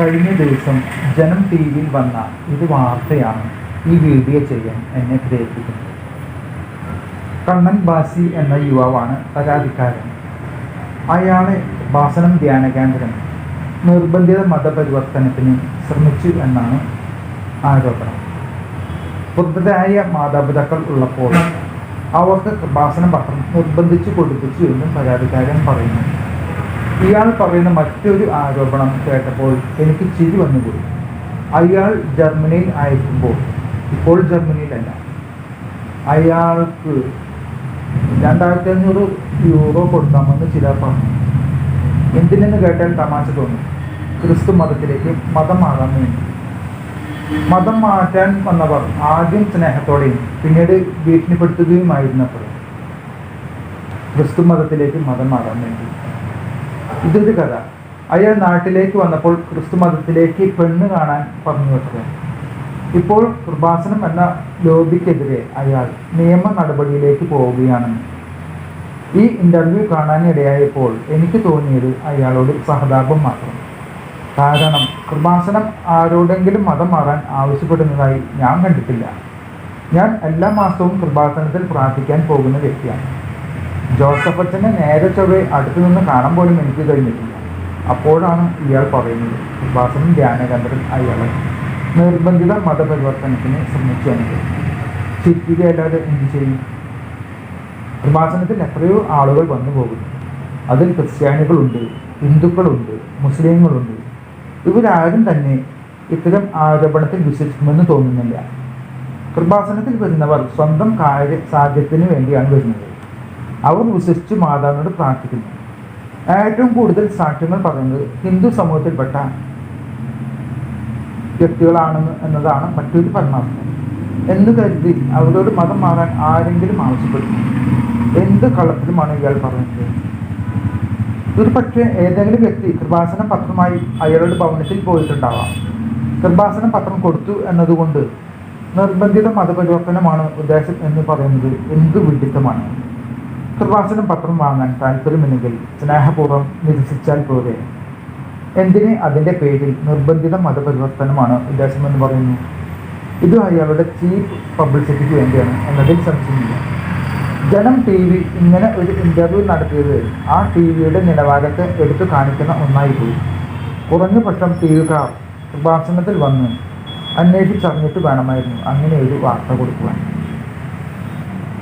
കഴിഞ്ഞ ദിവസം ജനം ടി വിയിൽ വന്ന ഇത് വാർത്തയാണ് ഈ വീഡിയോ ചെയ്യാൻ എന്നെ പ്രേരിപ്പിക്കുന്നത്. കണ്ണൻ ബാസി എന്ന യുവാവാണ് പരാതിക്കാരൻ. അയാളെ ഭാസനം ധ്യാന കേന്ദ്രം നിർബന്ധിത മതപരിവർത്തനത്തിന് ശ്രമിച്ചു എന്നാണ് ആരോപണം. വൃദ്ധരായ മാതാപിതാക്കൾ ഉള്ളപ്പോൾ അവർക്ക് കൃപാസന പത്രം നിർബന്ധിച്ചു കൊടുപ്പിച്ചു എന്നും പരാതിക്കാരൻ പറയുന്നു. ഇയാൾ പറയുന്ന മറ്റൊരു ആരോപണം കേട്ടപ്പോൾ എനിക്ക് ചിരി വന്നുപോയി. അയാൾ ജർമ്മനിയിൽ അയക്കുമ്പോൾ, ഇപ്പോൾ ജർമ്മനിയിലല്ല, അയാൾക്ക് 2500 യൂറോ കൊടുക്കാമെന്ന് ചിലർ പറഞ്ഞു. എന്തിനെന്ന് കേട്ടാൽ തമാശ തോന്നും. ക്രിസ്തു മതത്തിലേക്ക് മതം മാറാൻ വേണ്ടി. മതം മാറ്റാൻ വന്നവർ ആദ്യം സ്നേഹത്തോടെയും പിന്നീട് ഭീഷണിപ്പെടുത്തുകയുമായിരുന്നപ്പോൾ ക്രിസ്തു മതത്തിലേക്ക് മതം മാറാൻ വേണ്ടി. ഇതൊരു കഥ. അയാൾ നാട്ടിലേക്ക് വന്നപ്പോൾ ക്രിസ്തു മതത്തിലേക്ക് പെണ്ണ് കാണാൻ പറഞ്ഞു വെക്കുക. ഇപ്പോൾ കൃപാസനം എന്ന ലോബിക്കെതിരെ അയാൾ നിയമ നടപടിയിലേക്ക് പോവുകയാണെന്ന്. ഈ ഇന്റർവ്യൂ കാണാനിടയായപ്പോൾ എനിക്ക് തോന്നിയത് അയാളോട് സഹതാപം മാത്രം. കാരണം കൃപാസനം ആരോടെങ്കിലും മതം മാറാൻ ആവശ്യപ്പെടുന്നതായി ഞാൻ കണ്ടിട്ടില്ല. ഞാൻ എല്ലാ മാസവും കൃപാസനത്തിൽ പ്രാർത്ഥിക്കാൻ പോകുന്ന വ്യക്തിയാണ്. ജോസഫ് അച്ഛനെ നേരെ ചൊവ്വേ അടുത്തു നിന്ന് കാണാൻ പോലും എനിക്ക് കഴിഞ്ഞിട്ടില്ല. അപ്പോഴാണ് ഇയാൾ പറയുന്നത് കൃപാസനം ധ്യാന കേന്ദ്രം അയാളെ നിർബന്ധിത മതപരിവർത്തനത്തിന് ശ്രമിച്ചു എന്നത്. ചിരിക്കുകയല്ലാതെ എന്ത് ചെയ്യും? കൃപാസനത്തിൽ എത്രയോ ആളുകൾ വന്നു പോകുന്നു. അതിൽ ക്രിസ്ത്യാനികളുണ്ട്, ഹിന്ദുക്കളുണ്ട്, മുസ്ലിങ്ങളുണ്ട്. ഇവരാരും തന്നെ ഇത്തരം ആരോപണത്തിൽ വിശ്വസിക്കുമെന്ന് തോന്നുന്നില്ല. കൃപാസനത്തിൽ വരുന്നവർ സ്വന്തം കാര്യ സാധ്യത്തിന് വേണ്ടിയാണ് വരുന്നത്. അവർ വിശ്വസിച്ച് മാതാവിനോട് പ്രാർത്ഥിക്കുന്നു. ഏറ്റവും കൂടുതൽ സാക്ഷ്യങ്ങൾ പറയുന്നത് ഹിന്ദു സമൂഹത്തിൽപ്പെട്ട വ്യക്തികളാണെന്ന് എന്നതാണ് മറ്റൊരു പരമാർത്ഥം. എന്ന് കരുതി അവരോട് മതം മാറാൻ ആരെങ്കിലും ആവശ്യപ്പെടുന്നു. എന്ത് കള്ളത്തിലുമാണ് ഇയാൾ പറയുന്നത്? ഒരു പക്ഷേ ഏതെങ്കിലും വ്യക്തി കൃപാസന പത്രമായി അയാളുടെ ഭവനത്തിൽ പോയിട്ടുണ്ടാവാം. കൃപാസന പത്രം കൊടുത്തു എന്നതുകൊണ്ട് നിർബന്ധിത മതപരിവർത്തനമാണ് ഉദ്ദേശം എന്ന് പറയുന്നത് എന്ത് വിഡിത്തമാണ്. കൃപാസനം പത്രം വാങ്ങാൻ താല്പര്യമില്ലെങ്കിൽ സ്നേഹപൂർവ്വം നിരസിച്ചാൽ പോരെ. എന്തിന് അതിൻ്റെ പേരിൽ നിർബന്ധിത മതപരിവർത്തനമാണ് ഉദ്ദേശമെന്ന് പറയുന്നു? ഇത് അയാളുടെ ചീപ്പ് പബ്ലിസിറ്റിക്ക് വേണ്ടിയാണ് എന്നതിൽ സംശയമില്ല. ജനം ടി വി ഇങ്ങനെ ഒരു ഇൻ്റർവ്യൂ നടത്തിയത് ആ ടി വിയുടെ നിലവാരത്തെ എടുത്തു കാണിക്കുന്ന ഒന്നായി പോയി. കുറഞ്ഞ പക്ഷം ടി വിക്കാർ കൃപാസനത്തിൽ വന്ന് അന്വേഷിച്ചറിഞ്ഞിട്ട് വേണമായിരുന്നു അങ്ങനെ ഒരു വാർത്ത കൊടുക്കുവാൻ.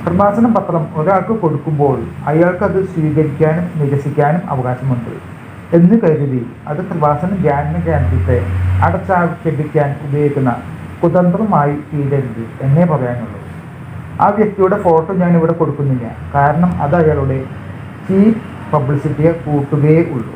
കൃപാസന പത്രം ഒരാൾക്ക് കൊടുക്കുമ്പോൾ അയാൾക്കത് സ്വീകരിക്കാനും നിരസിക്കാനും അവകാശമുണ്ട് എന്ന് കരുതി അത് കൃപാസന ധ്യാന കേന്ദ്രത്തെ അടച്ചാക്ഷേപിക്കാൻ ഉപയോഗിക്കുന്ന കുതന്ത്രമായി തീരരുത് എന്നേ പറയാനുള്ളൂ. ആ വ്യക്തിയുടെ ഫോട്ടോ ഞാനിവിടെ കൊടുക്കുന്നില്ല. കാരണം അത് അയാളുടെ ചീപ്പ് പബ്ലിസിറ്റിയെ കൂട്ടുകയേ ഉള്ളൂ.